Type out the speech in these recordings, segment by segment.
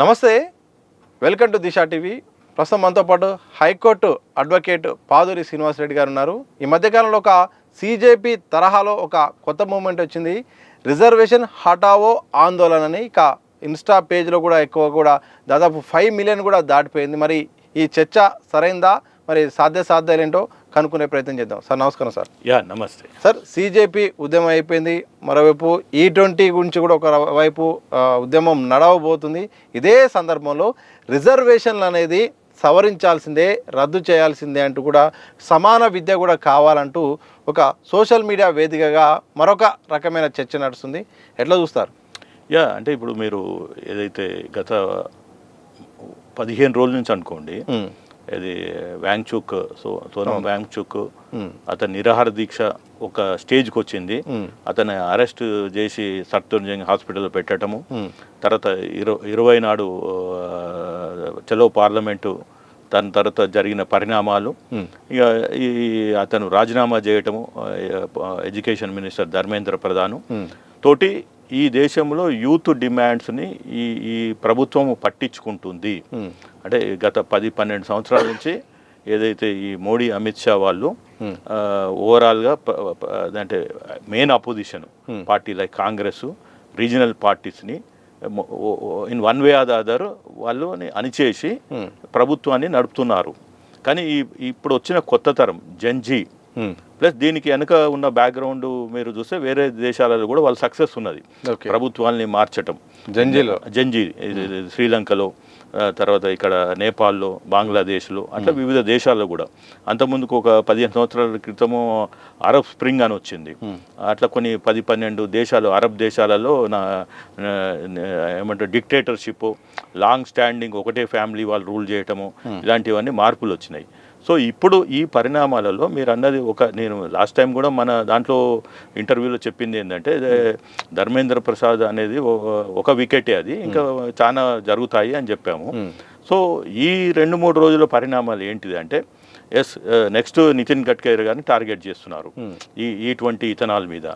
నమస్తే, welcome to Disha TV. ప్రస్తుతం మనతో పాటు హైకోర్టు అడ్వకేట్ పాదూరి శ్రీనివాసరెడ్డి గారు ఉన్నారు. ఈ మధ్యకాలంలో ఒక సీజేపీ తరహాలో ఒక కొత్త మూమెంట్ వచ్చింది, రిజర్వేషన్ హటావో ఆందోళన అని. ఇక ఇన్స్టా పేజ్లో కూడా ఎక్కువ దాదాపు 5 మిలియన్ కూడా దాటిపోయింది. మరి ఈ చర్చ సరైందా, మరి సాధ్యాలేంటో కనుక్కునే ప్రయత్నం చేద్దాం. సార్ నమస్కారం. సార్ నమస్తే సార్. సీజేపీ ఉద్యమం అయిపోయింది, మరోవైపు E20 గురించి కూడా ఒక వైపు ఉద్యమం నడవబోతుంది. ఇదే సందర్భంలో రిజర్వేషన్లు అనేది సవరించాల్సిందే, రద్దు చేయాల్సిందే అంటూ కూడా సమాన విద్య కూడా కావాలంటూ ఒక సోషల్ మీడియా వేదికగా మరొక రకమైన చర్చ నడుస్తుంది. ఎట్లా చూస్తారు? అంటే ఇప్పుడు మీరు ఏదైతే గత 15 రోజుల నుంచి అనుకోండి, ఇది వ్యాంగ్చుక్, సోనం వ్యాంగ్చుక్ అతని నిరాహార దీక్ష ఒక స్టేజ్కి వచ్చింది. అతన్ని అరెస్ట్ చేసి సర్తుర్జంగ్ హాస్పిటల్లో పెట్టడము, తర్వాత 20 నాడు చలో పార్లమెంటు, దాని తర్వాత జరిగిన పరిణామాలు, ఇక అతను రాజీనామా చేయటము, ఎడ్యుకేషన్ మినిస్టర్ ధర్మేంద్ర ప్రధాన్ తోటి ఈ దేశంలో యూత్ డిమాండ్స్ని ఈ ప్రభుత్వం పట్టించుకుంటుంది. అంటే గత 10-12 సంవత్సరాల నుంచి ఏదైతే ఈ మోడీ అమిత్ షా వాళ్ళు ఓవరాల్గా అంటే main opposition party like Congress, regional పార్టీస్ని in one way or the other వాళ్ళు అణిచేసి ప్రభుత్వాన్ని నడుపుతున్నారు. కానీ ఇప్పుడు వచ్చిన కొత్త తరం జెన్జీ ప్లస్ దీనికి వెనుక ఉన్న బ్యాక్గ్రౌండ్ మీరు చూస్తే వేరే దేశాలలో కూడా వాళ్ళ సక్సెస్ ఉన్నది ప్రభుత్వాన్ని మార్చటం. జంజీ శ్రీలంకలో, తర్వాత ఇక్కడ నేపాల్లో, బంగ్లాదేశ్లో, అట్లా వివిధ దేశాల్లో కూడా. అంతకుముందుకు ఒక 15 సంవత్సరాల క్రితము అరబ్ స్ప్రింగ్ అని వచ్చింది. అట్లా కొన్ని 10-12 దేశాలు అరబ్ దేశాలలో ఏమంటారు డిక్టేటర్షిప్, లాంగ్ స్టాండింగ్ ఒకటే ఫ్యామిలీ వాళ్ళు రూల్ చేయటము, ఇలాంటివన్నీ మార్పులు వచ్చినాయి. సో ఇప్పుడు ఈ పరిణామాలలో మీరు అన్నది నేను లాస్ట్ టైం కూడా మన దాంట్లో ఇంటర్వ్యూలో చెప్పింది ఏంటంటే, ధర్మేంద్ర ప్రసాద్ అనేది ఒక వికెటే, అది ఇంకా చాలా జరుగుతాయి అని చెప్పాము. సో ఈ 2-3 రోజుల పరిణామాలు ఏంటిది అంటే, నెక్స్ట్ నితిన్ గడ్కరీ గారిని టార్గెట్ చేస్తున్నారు ఈ E20 ఇథనాల్ మీద.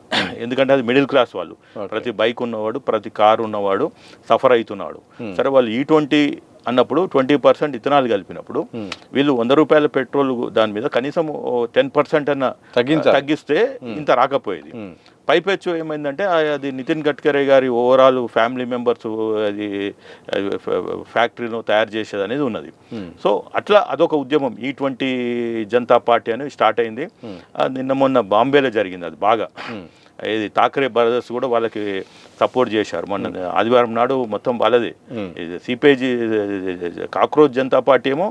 ఎందుకంటే అది మిడిల్ క్లాస్ వాళ్ళు, ప్రతి బైక్ ఉన్నవాడు, ప్రతి కారు ఉన్నవాడు సఫర్ అవుతున్నాడు. సరే, వాళ్ళు E20 అన్నప్పుడు 20% ఇథనాల్ కలిపినప్పుడు వీళ్ళు 100 రూపాయల పెట్రోల్ దాని మీద కనీసం 10% అన్న తగ్గిస్తే ఇంత రాకపోయేది. పైపెచ్చు ఏమైందంటే అది నితిన్ గడ్కరీ గారి ఓవరాల్ ఫ్యామిలీ మెంబర్స్ అది ఫ్యాక్టరీలో తయారు చేసేది అనేది ఉన్నది. సో అట్లా అదొక ఉద్యమం E20 జనతా పార్టీ అనేది స్టార్ట్ అయింది. నిన్న మొన్న బాంబేలో జరిగింది అది బాగా. ఇది థాకరే బ్రదర్స్ కూడా వాళ్ళకి సపోర్ట్ చేశారు. మొన్న ఆదివారం నాడు మొత్తం వాళ్ళది సిపిఐజీ కాక్రోచ్ జనతా పార్టీ ఏమో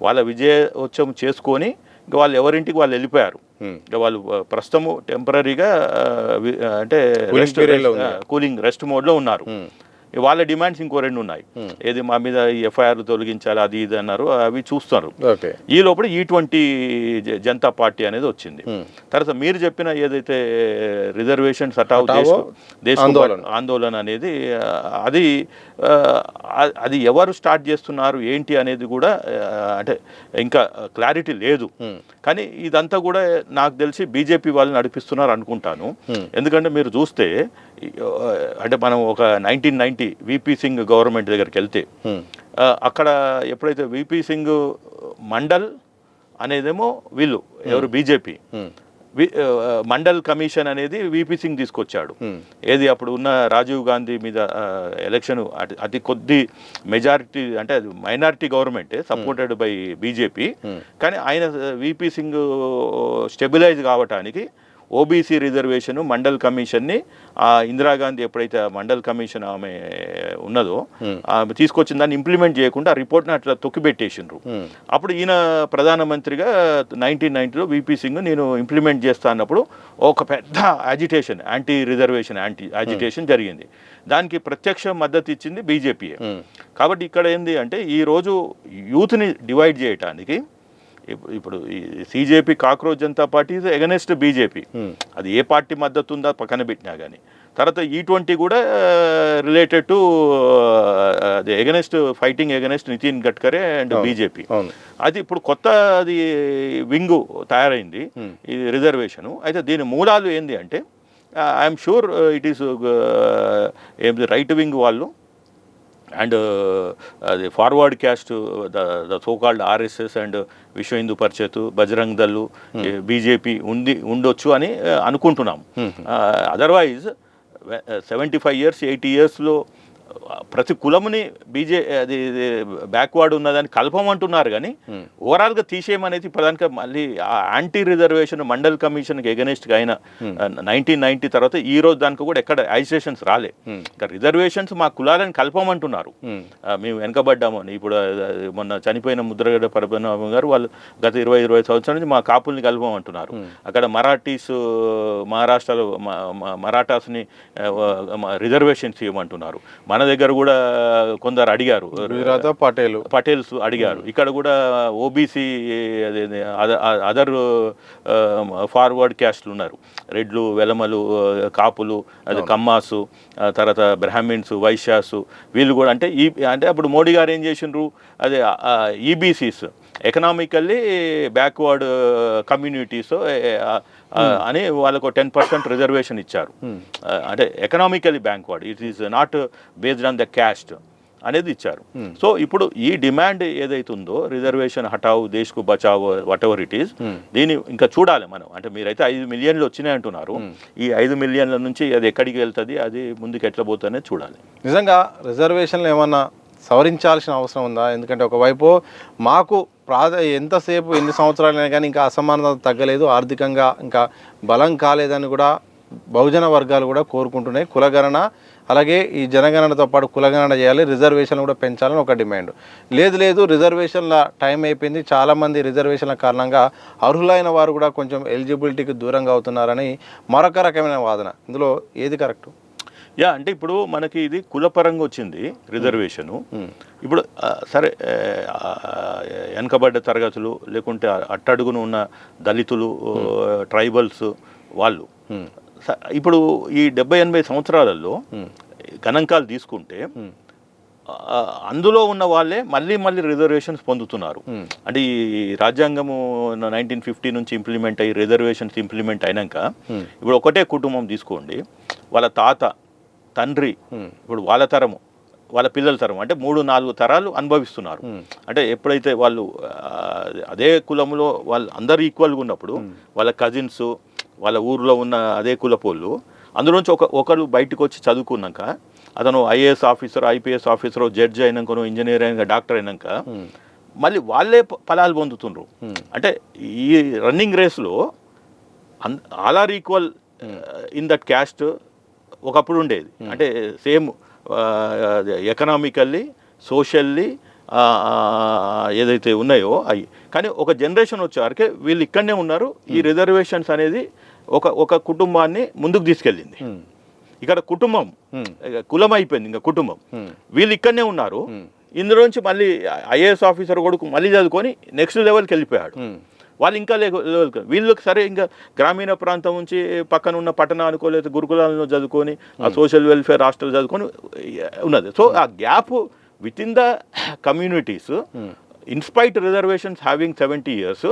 వాళ్ళ విజయోత్సవం చేసుకొని ఇంకా వాళ్ళు ఎవరింటికి వాళ్ళు వెళ్ళిపోయారు. ఇంకా వాళ్ళు ప్రస్తుతము టెంపరీగా అంటే కూలింగ్ రెస్ట్ మోడ్లో ఉన్నారు. వాళ్ళ డిమాండ్స్ ఇంకో 2 ఉన్నాయి. ఏది మా మీద ఎఫ్ఐఆర్ తొలగించాలి, అది ఇది అన్నారు, అవి చూస్తున్నారు. ఈ లోపల E20 జనతా పార్టీ అనేది వచ్చింది. తర్వాత మీరు చెప్పిన ఏదైతే రిజర్వేషన్ హటావ్ దేశ ఆందోళన అనేది అది ఎవరు స్టార్ట్ చేస్తున్నారు ఏంటి అనేది కూడా అంటే ఇంకా క్లారిటీ లేదు. కానీ ఇదంతా కూడా నాకు తెలిసి బీజేపీ వాళ్ళు నడిపిస్తున్నారు అనుకుంటాను. ఎందుకంటే మీరు చూస్తే అంటే మనం ఒక 1990 VP సింగ్ గవర్నమెంట్ దగ్గరికి వెళ్తే అక్కడ ఎప్పుడైతే VP సింగ్ మండల్ అనేదేమో వీళ్ళు ఎవరు బీజేపీ మండల్ కమిషన్ అనేది VP సింగ్ తీసుకొచ్చాడు. ఏది అప్పుడు ఉన్న రాజీవ్ గాంధీ మీద ఎలక్షన్ అతి కొద్ది మెజారిటీ, అంటే అది మైనారిటీ గవర్నమెంటే సపోర్టెడ్ బై బీజేపీ. కానీ ఆయన VP సింగ్ స్టెబిలైజ్ కావటానికి ఓబీసీ రిజర్వేషన్ మండల్ కమిషన్ని ఇందిరాగాంధీ ఎప్పుడైతే మండల్ కమిషన్ ఆమె ఉన్నదో ఆమె తీసుకొచ్చిన దాన్ని ఇంప్లిమెంట్ చేయకుండా ఆ రిపోర్ట్ని అట్లా తొక్కిపెట్టేసిండ్రు. అప్పుడు ఈయన ప్రధానమంత్రిగా 1990లో VP సింగ్ నేను ఇంప్లిమెంట్ చేస్తా అన్నప్పుడు ఒక పెద్ద యాజిటేషన్, యాంటీ రిజర్వేషన్ యాజిటేషన్ జరిగింది. దానికి ప్రత్యక్ష మద్దతు ఇచ్చింది బీజేపీయే. కాబట్టి ఇక్కడ ఏంది అంటే ఈరోజు యూత్ని డివైడ్ చేయటానికి ఇప్పుడు ఈ CJP cockroach Janata party is against BJP. అది ఏ పార్టీ మద్దతు ఉందా పక్కన పెట్టినా కానీ. తర్వాత E20 కూడా రిలేటెడ్ టు అది against fighting against Nitin Gadkari and BJP. అది ఇప్పుడు కొత్త అది వింగు తయారైంది ఈ రిజర్వేషను. అయితే దీని మూలాలు ఏంది అంటే I'm sure it is right wing వాళ్ళు అండ్ అది forward caste the so called RSS and విశ్వ హిందూ పరిషత్, బజరంగ్ దళ్, బీజేపీ ఉండొచ్చు అని అనుకుంటున్నాం. అదర్వైజ్ 75 years 80 yearsలో ప్రతి కులముని అది బ్యాక్వర్డ్ ఉన్నదని కలపమంటున్నారు కానీ ఓవరాల్గా తీసేయమనేది ప్రధానంగా మళ్ళీ యాంటీ రిజర్వేషన్ మండల్ కమిషన్కి ఎగనెస్ట్గా అయిన 1990 తర్వాత ఈ రోజు దానికి కూడా ఎక్కడ ఐసోలేషన్స్ రాలే. ఇంకా రిజర్వేషన్స్ మా కులాలని కలపమంటున్నారు, మేము వెనకబడ్డాము అని. ఇప్పుడు మొన్న చనిపోయిన ముద్రగడ్డ పరబ్రహ్మ గారు వాళ్ళు గత 20-25 సంవత్సరాల నుంచి మా కాపుల్ని కలపమంటున్నారు. అక్కడ మరాఠీస్ మహారాష్ట్రలో మరాఠాస్ని రిజర్వేషన్స్ ఇవ్వమంటున్నారు. మన దగ్గర కూడా కొందరు అడిగారు, పటేల్స్ అడిగారు. ఇక్కడ కూడా ఓబీసీ అదర్ ఫార్వర్డ్ క్యాస్ట్లు ఉన్నారు, రెడ్లు, వెలమలు, కాపులు, అది కమ్మాసు, తర్వాత బ్రాహ్మిన్స్, వైశ్యాసు, వీళ్ళు కూడా అంటే అప్పుడు మోడీ గారు ఏం చేసిండ్రు, అదే ఈబీసీస్ ఎకనామికల్లీ బ్యాక్వర్డ్ కమ్యూనిటీస్ అని వాళ్ళకు 10% రిజర్వేషన్ ఇచ్చారు. అంటే economically backward, it is not based on the caste అనేది ఇచ్చారు. సో ఇప్పుడు ఈ డిమాండ్ ఏదైతుందో రిజర్వేషన్ హటావు దేశ్కు బచావు వాట్ ఎవర్ ఇట్ ఈస్, దీన్ని ఇంకా చూడాలి మనం. అంటే మీరైతే 5 మిలియన్లు వచ్చినాయి అంటున్నారు, ఈ 5 మిలియన్ల నుంచి అది ఎక్కడికి వెళ్తుంది, అది ముందుకు ఎట్లా పోతుందనే చూడాలి. నిజంగా రిజర్వేషన్లు ఏమన్నా సవరించాల్సిన అవసరం ఉందా? ఎందుకంటే ఒకవైపు మాకు ఎంతసేపు ఎన్ని సంవత్సరాలైనా కానీ ఇంకా అసమానత తగ్గలేదు, ఆర్థికంగా ఇంకా బలం కాలేదని కూడా బహుజన వర్గాలు కూడా కోరుకుంటున్నాయి. కులగణన అలాగే ఈ జనగణనతో పాటు కులగణన చేయాలి, రిజర్వేషన్లు కూడా పెంచాలని ఒక డిమాండ్. లేదు రిజర్వేషన్ల టైం అయిపోయింది, చాలామంది రిజర్వేషన్ల కారణంగా అర్హులైన వారు కూడా కొంచెం ఎలిజిబిలిటీకి దూరంగా అవుతున్నారని మరొక రకమైన వాదన. ఇందులో ఏది కరెక్ట్? అంటే ఇప్పుడు మనకి ఇది కులపరంగా వచ్చింది రిజర్వేషను. ఇప్పుడు సరే వెనకబడ్డ తరగతులు లేకుంటే అట్టడుగును ఉన్న దళితులు, ట్రైబల్స్ వాళ్ళు ఇప్పుడు ఈ 70-80 సంవత్సరాలలో గణాంకాలు తీసుకుంటే అందులో ఉన్న వాళ్ళే మళ్ళీ రిజర్వేషన్స్ పొందుతున్నారు. అంటే ఈ రాజ్యాంగము 1950 నుంచి ఇంప్లిమెంట్ అయ్యి రిజర్వేషన్స్ ఇంప్లిమెంట్ అయినాక ఇప్పుడు ఒకటే కుటుంబం తీసుకోండి, వాళ్ళ తాత, తండ్రి, ఇప్పుడు వాళ్ళ తరము, వాళ్ళ పిల్లల తరం, అంటే 3-4 తరాలు అనుభవిస్తున్నారు. అంటే ఎప్పుడైతే వాళ్ళు అదే కులంలో వాళ్ళు అందరు ఈక్వల్గా ఉన్నప్పుడు వాళ్ళ కజిన్స్, వాళ్ళ ఊర్లో ఉన్న అదే కులపోళ్ళు, అందులోంచి ఒకరు బయటకు వచ్చి చదువుకున్నాక అతను IAS officer, IPS officer, judge అయినాక, ఇంజనీర్ అయినాక, డాక్టర్ అయినాక మళ్ళీ వాళ్ళే ఫలాలు పొందుతుండ్రు. అంటే ఈ రన్నింగ్ రేస్లో all are equal in that caste ఒకప్పుడు ఉండేది. అంటే సేమ్ ఎకనామికల్లీ, సోషల్లీ ఏదైతే ఉన్నాయో అవి. కానీ ఒక జనరేషన్ వచ్చేవారికి వీళ్ళు ఇక్కడనే ఉన్నారు. ఈ రిజర్వేషన్స్ అనేది ఒక కుటుంబాన్ని ముందుకు తీసుకెళ్ళింది. ఇక్కడ కుటుంబం కులం అయిపోయింది, ఇంకా కుటుంబం వీళ్ళు ఇక్కడనే ఉన్నారు. ఇందులోంచి మళ్ళీ ఐఏఎస్ ఆఫీసర్ కొడుకు మళ్ళీ చదువుకొని నెక్స్ట్ లెవెల్కి వెళ్ళిపోయాడు. వాళ్ళు ఇంకా వీళ్ళకి సరే ఇంకా గ్రామీణ ప్రాంతం నుంచి పక్కన ఉన్న పట్టణానికో లేదా గురుకులాలను చదువుకొని ఆ సోషల్ వెల్ఫేర్ హాస్టల్ చదువుకొని ఉన్నది. సో ఆ gap with in the communities in spite reservations having 70 years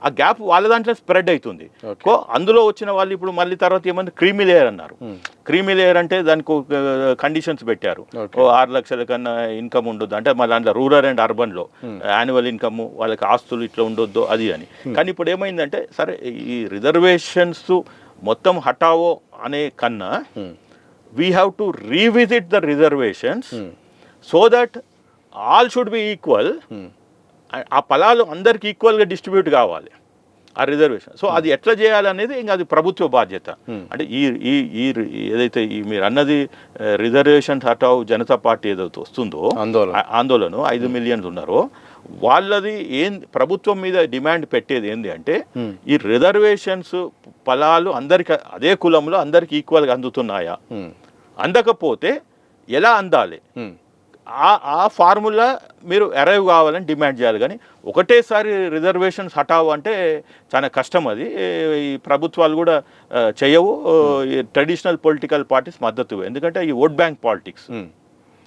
ఆ గ్యాప్ వాళ్ళ దాంట్లో స్ప్రెడ్ అవుతుంది. అందులో వచ్చిన వాళ్ళు ఇప్పుడు మళ్ళీ తర్వాత ఏమన్నా క్రీమీ లేయర్ అన్నారు. క్రీమీ లేయర్ అంటే దానికి కండిషన్స్ పెట్టారు, 6 లక్షల కన్నా ఇన్కమ్ ఉండొద్దు, అంటే మళ్ళీ దాంట్లో రూరల్ అండ్ అర్బన్లో యాన్యువల్ ఇన్కమ్, వాళ్ళకి ఆస్తులు ఇట్లా ఉండొద్దు అది అని. కానీ ఇప్పుడు ఏమైందంటే సరే ఈ రిజర్వేషన్స్ మొత్తం హటావో అనే కన్నా we have to revisit the reservations so that all should be equal. ఆ ఫలాలు అందరికి ఈక్వల్గా డిస్ట్రిబ్యూట్ కావాలి ఆ రిజర్వేషన్. సో అది ఎట్లా చేయాలనేది ఇంకా అది ప్రభుత్వ బాధ్యత. అంటే ఈ ఏదైతే మీరు అన్నది రిజర్వేషన్ హటావ్ జనతా పార్టీ ఏదైతే వస్తుందో ఆందోళన 5 million ఉన్నారో వాళ్ళది ప్రభుత్వం మీద డిమాండ్ పెట్టేది ఏంది అంటే ఈ రిజర్వేషన్స్ ఫలాలు అందరికి అదే కులంలో అందరికి ఈక్వల్గా అందుతున్నాయా, అందకపోతే ఎలా అందాలి, ఆ ఫార్ములా మీరు అరైవ్ కావాలని డిమాండ్ చేయాలి. కానీ ఒకటేసారి రిజర్వేషన్స్ హటావు అంటే చాలా కష్టం. అది ఈ ప్రభుత్వాలు కూడా చేయవు, ట్రెడిషనల్ పొలిటికల్ పార్టీస్ మద్దతు, ఎందుకంటే ఈ ఓట్ బ్యాంక్ పాలిటిక్స్.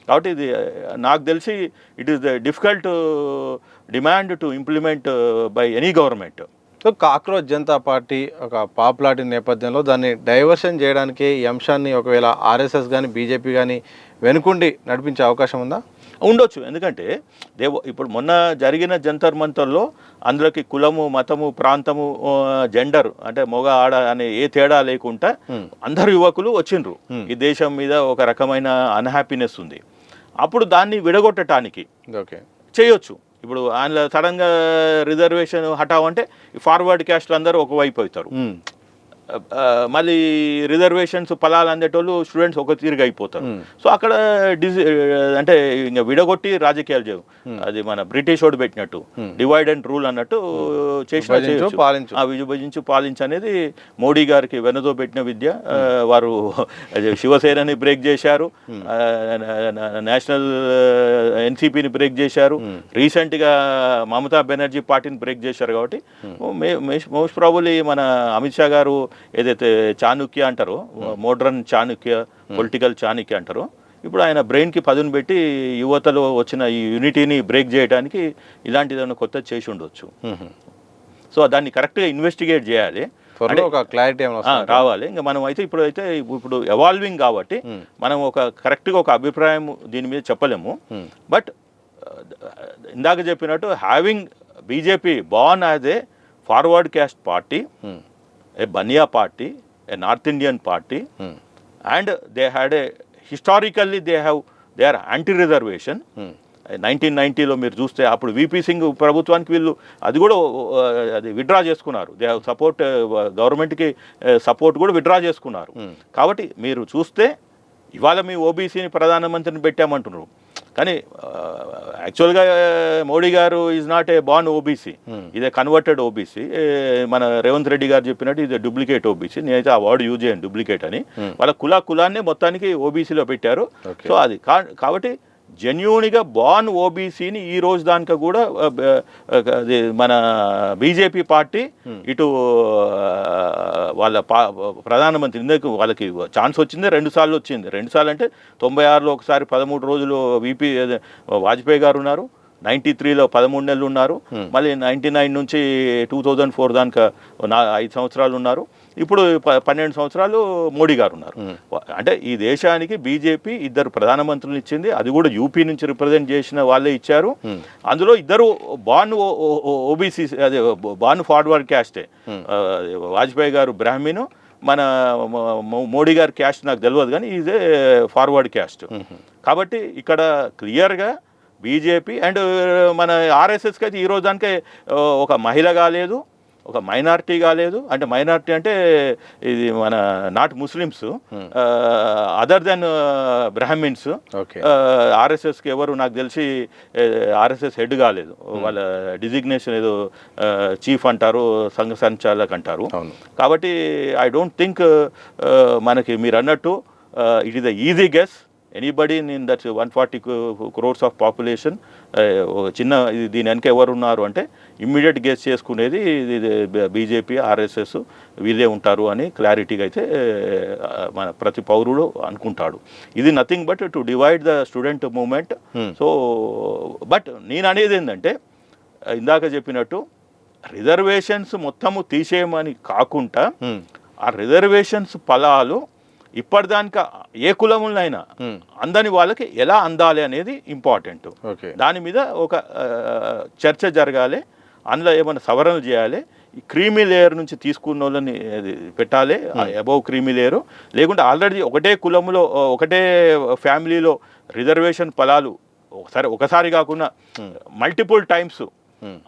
కాబట్టి ఇది నాకు తెలిసి it is the difficult demand to implement by any government. So cockroach Janata party ఒక పాపులారిటీ నేపథ్యంలో దాన్ని డైవర్షన్ చేయడానికి ఈ అంశాన్ని ఒకవేళ ఆర్ఎస్ఎస్ కానీ బీజేపీ కానీ వెనుకుండి నడిపించే అవకాశం ఉందా? ఉండొచ్చు. ఎందుకంటే ఇప్పుడు మొన్న జరిగిన జంతర్ మంతర్లో అందులోకి కులము, మతము, ప్రాంతము, జెండర్ అంటే మగ ఆడ అనే ఏ తేడా లేకుండా అందరు యువకులు వచ్చిండ్రు. ఈ దేశం మీద ఒక రకమైన అన్హ్యాపీనెస్ ఉంది. అప్పుడు దాన్ని విడగొట్టడానికి చేయొచ్చు. ఇప్పుడు ఆయన సడన్గా రిజర్వేషన్ హఠావ్ అంటే ఫార్వర్డ్ క్యాస్ట్లు అందరూ ఒకవైపు అవుతారు. మళ్ళీ రిజర్వేషన్స్ ఫలాలు అందేటోళ్ళు స్టూడెంట్స్ ఒక తీరుగా అయిపోతారు. సో అక్కడ అంటే ఇంకా విడగొట్టి రాజకీయాలు చేయవు. అది మన బ్రిటిష్ వాడు పెట్టినట్టు డివైడ్ అండ్ రూల్ అన్నట్టు విభజించు పాలించు అనేది మోడీ గారికి వెనదో పెట్టిన విద్య. వారు శివసేనని బ్రేక్ చేశారు, నేషనల్ ఎన్సీపీని బ్రేక్ చేశారు, రీసెంట్గా మమతా బెనర్జీ పార్టీని బ్రేక్ చేశారు. కాబట్టి మోస్ట్ ప్రాబబ్లీ మన అమిత్ షా గారు ఏదైతే చాణుక్య అంటారో, మోడ్రన్ చాణుక్య, పొలిటికల్ చాణుక్య అంటారో, ఇప్పుడు ఆయన బ్రెయిన్కి పదును పెట్టి యువతలో వచ్చిన ఈ యూనిటీని బ్రేక్ చేయడానికి ఇలాంటిదైనా కొత్త చేసి ఉండొచ్చు. సో దాన్ని కరెక్ట్గా ఇన్వెస్టిగేట్ చేయాలి, ఒక క్లారిటీ రావాలి. ఇంకా మనం అయితే ఇప్పుడు ఎవాల్వింగ్ కాబట్టి మనం ఒక కరెక్ట్గా ఒక అభిప్రాయం దీని మీద చెప్పలేము. బట్ ఇందాక చెప్పినట్టు having BJP born as a forward caste party, a Baniya party, a North Indian party, and they had historically they are anti-reservation. 1990లో మీరు చూస్తే అప్పుడు విపి సింగ్ ప్రభుత్వానికి వీళ్ళు అది కూడా అది విత్డ్రా చేసుకున్నారు. దే హ్యావ్ సపోర్ట్, గవర్నమెంట్కి సపోర్ట్ కూడా విత్డ్రా చేసుకున్నారు. కాబట్టి మీరు చూస్తే ఇవాళ మీ ఓబీసీని ప్రధానమంత్రిని పెట్టామంటున్నారు, కానీ యాక్చువల్గా మోడీ గారు is not a born OBC, ఇదే కన్వర్టెడ్ ఓబీసీ. మన రేవంత్ రెడ్డి గారు చెప్పినట్టు ఇది డూప్లికేట్ ఓబీసీ. నేనైతే ఆ వర్డ్ యూజ్ చేయను, డూప్లికేట్ అని. వాళ్ళ కులాన్ని మొత్తానికి ఓబీసీలో పెట్టారు. సో అది కాబట్టి జెన్యూన్గా బాన్ ఓబీసీని ఈ రోజు దానిక కూడా మన బీజేపీ పార్టీ ఇటు వాళ్ళ ప్రధానమంత్రి ఇందుకు వాళ్ళకి ఛాన్స్ వచ్చింది, 2 సార్లు వచ్చింది. 2 సార్లు అంటే 96లో ఒకసారి 13 రోజులు విపి వాజ్పేయి గారు ఉన్నారు, 93లో 13 నెలలు ఉన్నారు, మళ్ళీ 99 నుంచి 2004 దాకా 5 సంవత్సరాలు ఉన్నారు, ఇప్పుడు 12 సంవత్సరాలు మోడీ గారు ఉన్నారు. అంటే ఈ దేశానికి బీజేపీ 2 ప్రధానమంత్రులు ఇచ్చింది, అది కూడా యూపీ నుంచి రిప్రజెంట్ చేసిన వాళ్ళే ఇచ్చారు. అందులో 2 బాన్ ఓబీసీ, అదే బాన్ ఫార్వర్డ్ క్యాస్టే. వాజ్పేయి గారు బ్రాహ్మణు, మన మోడీ గారి క్యాస్ట్ నాకు తెలియదు, కానీ ఈజ్ ఏ ఫార్వర్డ్ క్యాస్ట్. కాబట్టి ఇక్కడ క్లియర్గా బీజేపీ అండ్ మన ఆర్ఎస్ఎస్కి అయితే ఈరోజు దానికే ఒక మహిళ కాలేదు, ఒక మైనారిటీ కాలేదు. అంటే మైనారిటీ అంటే ఇది మన not Muslims, other than Brahmins. ఆర్ఎస్ఎస్కి ఎవరు నాకు తెలిసి ఆర్ఎస్ఎస్ హెడ్ కాలేదు. వాళ్ళ డిజిగ్నేషన్ ఏదో చీఫ్ అంటారు, సంఘ సంచాలక్ అంటారు. కాబట్టి ఐ డోంట్ థింక్ మనకి మీరు అన్నట్టు it is the easy guess. Anybody in that 140 crores of population, చిన్న దీని వెనక ఎవరు ఉన్నారు అంటే ఇమ్మీడియట్ గెస్ చేసుకునేది బీజేపీ, ఆర్ఎస్ఎస్ వీళ్ళే ఉంటారు అని క్లారిటీగా అయితే మన ప్రతి పౌరుడు అనుకుంటాడు. ఇది nothing but to divide the student movement. So but నేను అనేది ఏంటంటే ఇందాక చెప్పినట్టు రిజర్వేషన్స్ మొత్తము తీసేయమని కాకుండా ఆ రిజర్వేషన్స్ ఫలాలు ఇప్పటిదానిక ఏ కులములైనా అందని వాళ్ళకి ఎలా అందాలి అనేది ఇంపార్టెంట్. దాని మీద ఒక చర్చ జరగాలి, అందులో ఏమైనా సవరణలు చేయాలి. ఈ క్రీమీ లేయర్ నుంచి తీసుకున్న వాళ్ళని పెట్టాలి, అబౌవ్ క్రీమీ లేయరు. లేకుంటే ఆల్రెడీ ఒకటే కులములో ఒకటే ఫ్యామిలీలో రిజర్వేషన్ ఫలాలు ఒకసారి కాకుండా మల్టిపుల్ టైమ్స్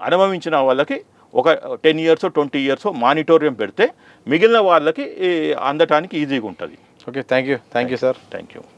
అనుభవించిన వాళ్ళకి ఒక 10 years 20 years మానిటోరియం పెడితే మిగిలిన వాళ్ళకి అందటానికి ఈజీగా ఉంటుంది. Okay, thank you sir. Thank you.